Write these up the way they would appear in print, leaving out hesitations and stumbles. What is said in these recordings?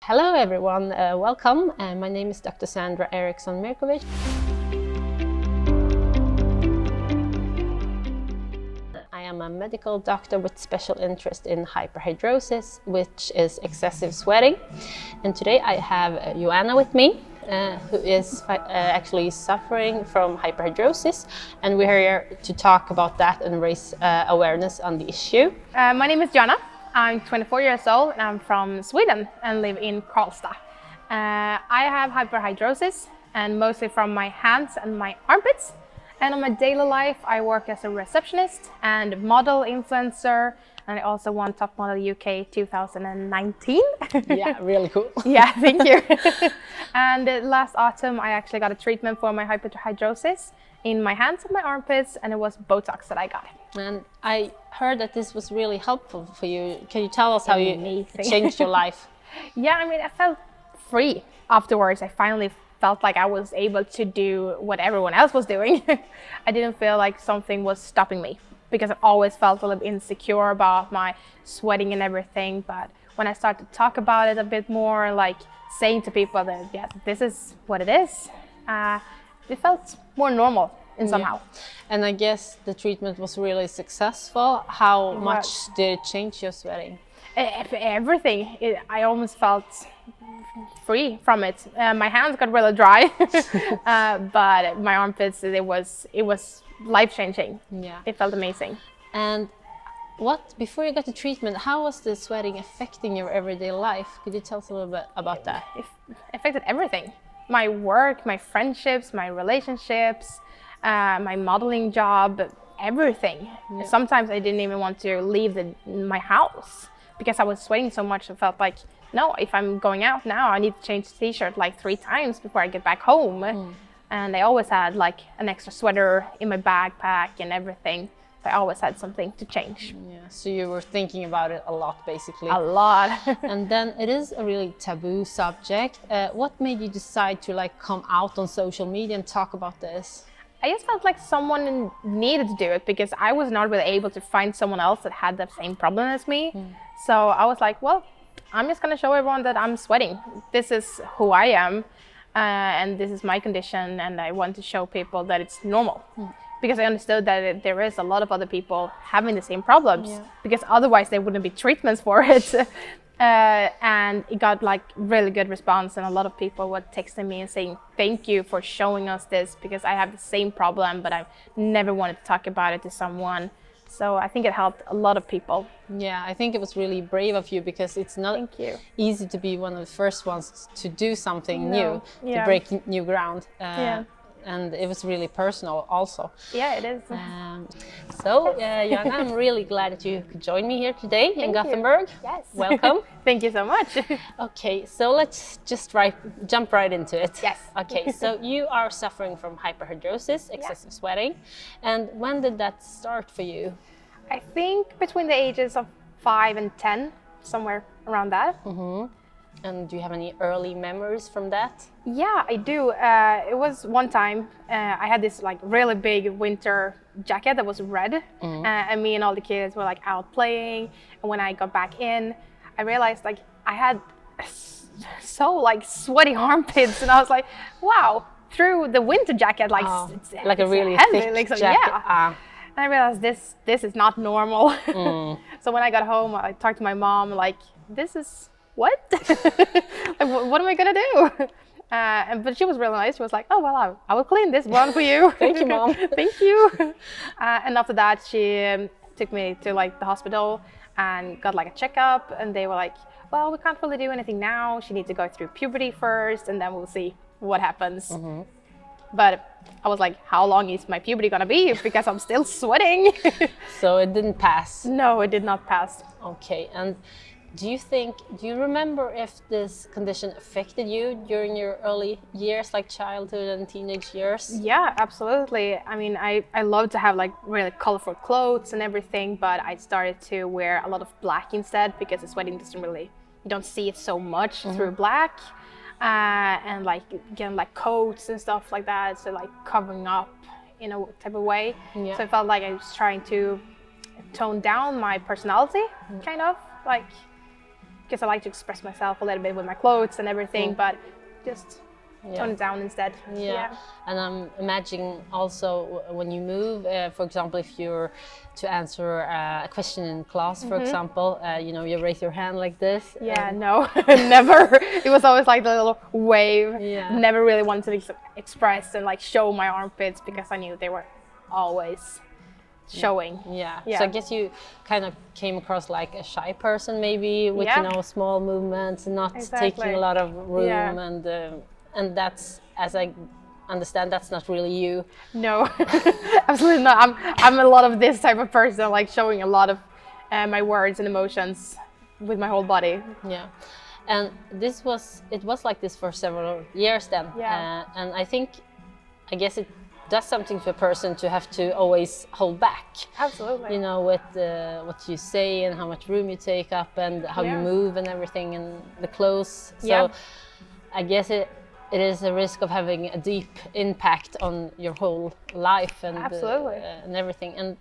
Hello everyone, welcome. My name is Dr. Sandra Eriksson-Mirkovic. I am a medical doctor with special interest in hyperhidrosis, which is excessive sweating. And today I have Joanna with me, who is actually suffering from hyperhidrosis. And we're here to talk about that and raise awareness on the issue. My name is Joanna. I'm 24 years old and I'm from Sweden and live in Karlstad. I have hyperhidrosis and mostly from my hands and my armpits. And on my daily life, I work as a receptionist and model influencer. And I also won Top Model UK 2019. Yeah, really cool. Yeah, thank you. And last autumn, I actually got a treatment for my hyperhidrosis in my hands and my armpits, and it was Botox that I got. And I heard that this was really helpful for you. Can you tell us how you changed your life? Yeah, I mean, I felt free afterwards. I finally felt like I was able to do what everyone else was doing. I didn't feel like something was stopping me because I always felt a little insecure about my sweating and everything. But when I started to talk about it a bit more, like saying to people that, yeah, this is what it is, it felt more normal in somehow. And I guess the treatment was really successful. How much did it change your sweating? Everything. I almost felt free from it. My hands got really dry, but my armpits, it was life-changing. Yeah, it felt amazing. And before you got the treatment, how was the sweating affecting your everyday life? Could you tell us a little bit about that? It affected everything. My work, my friendships, my relationships, my modeling job, everything. Yeah. Sometimes I didn't even want to leave my house because I was sweating so much. I felt like, no, if I'm going out now, I need to change the t-shirt like 3 times before I get back home. And I always had like an extra sweater in my backpack and everything. I always had something to change. Yeah, so you were thinking about it a lot, basically. A lot. And then it is a really taboo subject. What made you decide to like come out on social media and talk about this? I just felt like someone needed to do it because I was not really able to find someone else that had the same problem as me. So I was like, well, I'm just going to show everyone that I'm sweating. This is who I am, and this is my condition, and I want to show people that it's normal. Because I understood that there is a lot of other people having the same problems, because otherwise there wouldn't be treatments for it. And it got like really good response, and a lot of people were texting me and saying, thank you for showing us this, because I have the same problem, but I never wanted to talk about it to someone. So I think it helped a lot of people. Yeah, I think it was really brave of you, because it's not easy to be one of the first ones to do something new, to break new ground. And it was really personal also. Yeah, it is. Joanna, I'm really glad that you could join me here today in Gothenburg. Yes. Welcome. Thank you so much. Okay, so let's just jump right into it. Yes. Okay, so you are suffering from hyperhidrosis, excessive sweating. And when did that start for you? I think between the ages of 5 and 10, somewhere around that. And do you have any early memories from that? Yeah, I do. It was one time I had this like really big winter jacket that was red, and me and all the kids were like out playing. And when I got back in, I realized like I had so like sweaty armpits, and I was like, wow, through the winter jacket, like like a really heavy, thick like, jacket. Yeah. And I realized this is not normal. So when I got home, I talked to my mom like, this is what? Like, what am I gonna do? But she was really nice. She was like, oh, well, I will clean this one for you. Thank you, Mom. Thank you. And after that, she took me to like the hospital and got like a checkup. And they were like, well, we can't really do anything now. She needs to go through puberty first, and then we'll see what happens. But I was like, how long is my puberty gonna be? Because I'm still sweating. So it didn't pass? No, it did not pass. Okay, and do you remember if this condition affected you during your early years, like childhood and teenage years? Yeah, absolutely. I mean, I love to have like really colorful clothes and everything, but I started to wear a lot of black instead, because the sweating doesn't really, you don't see it so much through black. And like getting like coats and stuff like that, so like covering up in a type of way. So I felt like I was trying to tone down my personality, kind of like because I like to express myself a little bit with my clothes and everything, but just tone it down instead. Yeah. And I'm imagining also when you move, for example, if you're to answer a question in class, for example, you know, you raise your hand like this. Yeah, no, never. It was always like the little wave. Yeah. Never really wanted to express and like show my armpits because I knew they were always showing. Yeah. So I guess you kind of came across like a shy person, maybe, with you know, small movements, not taking a lot of room, and that's, as I understand, that's not really you. No, absolutely not. I'm a lot of this type of person, like showing a lot of my words and emotions with my whole body. Yeah. And it was like this for several years then. Yeah. And I guess it does something to a person to have to always hold back. Absolutely. You know, with what you say and how much room you take up and how you move and everything and the clothes. So I guess it is a risk of having a deep impact on your whole life and and everything. And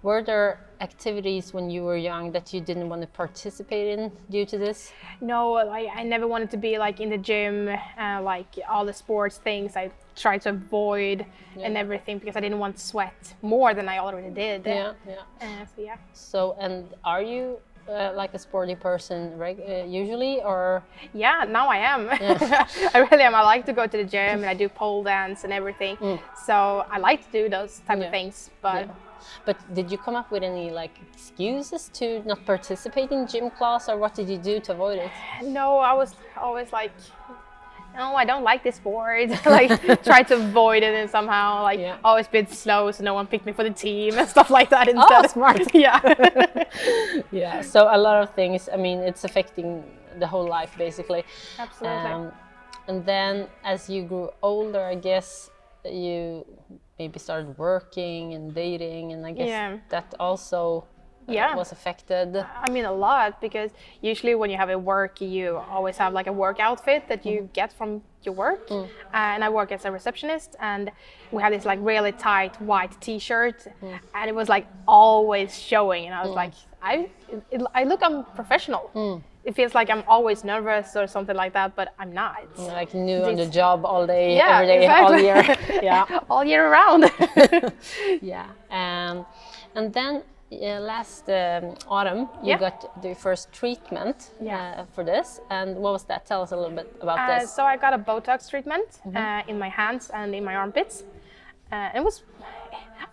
were there activities when you were young that you didn't want to participate in due to this? No, like I never wanted to be like in the gym, like all the sports things. I tried to avoid and everything because I didn't want to sweat more than I already did. So and are you like a sporty person usually, or? Yeah, now I am. I really am. I like to go to the gym and I do pole dance and everything. So I like to do those type of things, but. But did you come up with any like excuses to not participate in gym class, or what did you do to avoid it? No, I was always like, no, I don't like this sport. Like try to avoid it and somehow like always been slow so no one picked me for the team and stuff like that instead. Oh, smart. Yeah. So a lot of things. I mean, it's affecting the whole life basically. Absolutely. And then as you grew older, I guess you maybe started working and dating, and I guess that also was affected. I mean, a lot, because usually when you have a work, you always have like a work outfit that you get from your work. And I work as a receptionist, and we have this like really tight white t-shirt, and it was like always showing, and I was like, I look unprofessional. It feels like I'm always nervous or something like that, but I'm not. You're like new on the job all day, every day, all year. All year around. And then last autumn, you got the first treatment for this. And what was that? Tell us a little bit about this. So I got a Botox treatment in my hands and in my armpits. I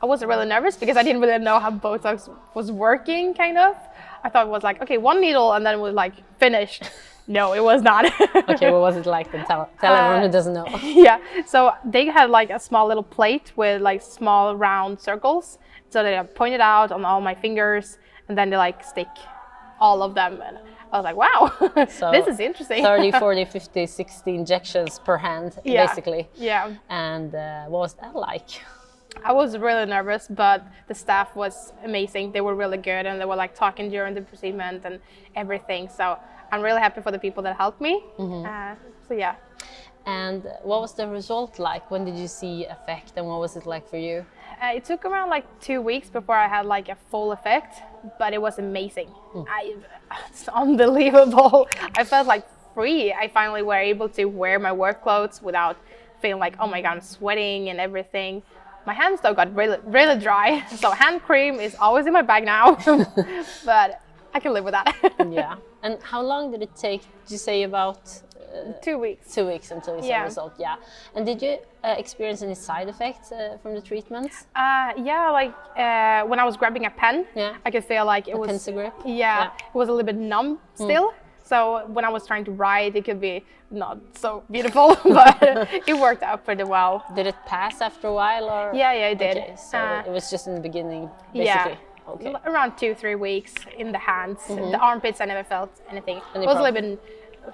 wasn't really nervous because I didn't really know how Botox was working, kind of. I thought it was like, okay, one needle and then it was like finished. No, it was not. Okay, what was it like then? Tell everyone who doesn't know. Yeah, so they had like a small little plate with like small round circles. So they pointed out on all my fingers, and then they like stick all of them. And I was like, wow, so this is interesting. 30, 40, 50, 60 injections per hand, basically. Yeah. And what was that like? I was really nervous, but the staff was amazing. They were really good, and they were like talking during the procedure and everything. So I'm really happy for the people that helped me. So yeah. And what was the result like? When did you see effect, and what was it like for you? It took around like 2 weeks before I had like a full effect, but it was amazing. It's unbelievable. I felt like free. I finally were able to wear my work clothes without feeling like, oh my God, I'm sweating and everything. My hands though got really, really dry. So hand cream is always in my bag now, but I can live with that. Yeah. And how long did it take? Did you say about 2 weeks? 2 weeks until you saw the result. Yeah. And did you experience any side effects from the treatments? Yeah, like when I was grabbing a pen, I could feel like it was pencil grip. Yeah, it was a little bit numb still. So when I was trying to write, it could be not so beautiful, but it worked out pretty well. Did it pass after a while, or? Yeah, it did. Okay, so it was just in the beginning, basically. Yeah, okay. Around 2-3 weeks in the hands. The armpits, I never felt anything. It was a little bit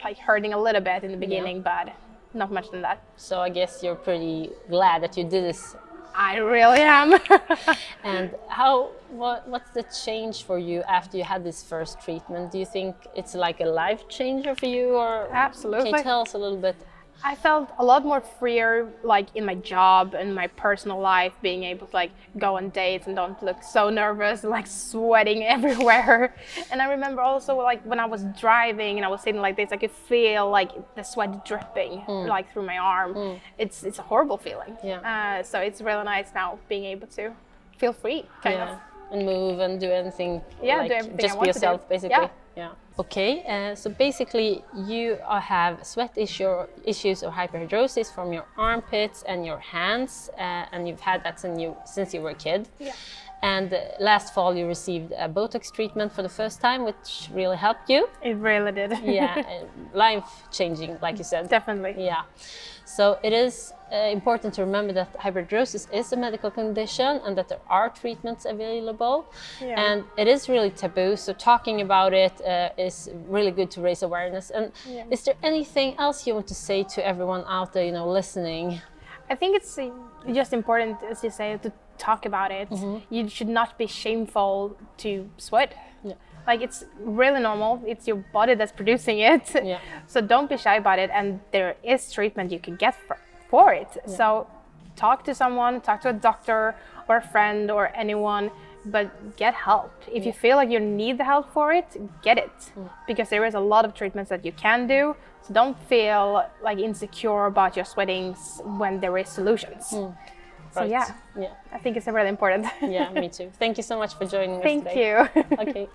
like hurting a little bit in the beginning, but not much than that. So I guess you're pretty glad that you did this. I really am. And what's the change for you after you had this first treatment? Do you think it's like a life changer for you, or Absolutely. Can you tell us a little bit I felt a lot more freer, like in my job and my personal life, being able to like go on dates and don't look so nervous and like sweating everywhere. And I remember also like when I was driving and I was sitting like this, I could feel like the sweat dripping like through my arm. It's a horrible feeling. Yeah. So it's really nice now being able to feel free, kind of. And move and do anything. Yeah, like, do everything just I be want to do. yourself, basically. Yeah. Yeah. Okay. So basically, you have sweat issues or hyperhidrosis from your armpits and your hands, and you've had that since you were a kid. Yeah. And last fall, you received a Botox treatment for the first time, which really helped you. It really did. Yeah, life changing, like you said. Definitely. Yeah. So it is important to remember that hyperhidrosis is a medical condition and that there are treatments available. Yeah. And it is really taboo, so talking about it is really good to raise awareness. And is there anything else you want to say to everyone out there, listening? I think it's just important, as you say, to talk about it. You should not be shameful to sweat. Yeah. Like, it's really normal. It's your body that's producing it. Yeah. So don't be shy about it. And there is treatment you can get for it. Yeah. So talk to someone, talk to a doctor or a friend or anyone, but get help. If you feel like you need the help for it, get it. Because there is a lot of treatments that you can do. So don't feel like insecure about your sweatings when there is solutions. So Right. yeah, I think it's really important. Yeah, me too. Thank you so much for joining us Thank today. you. Okay.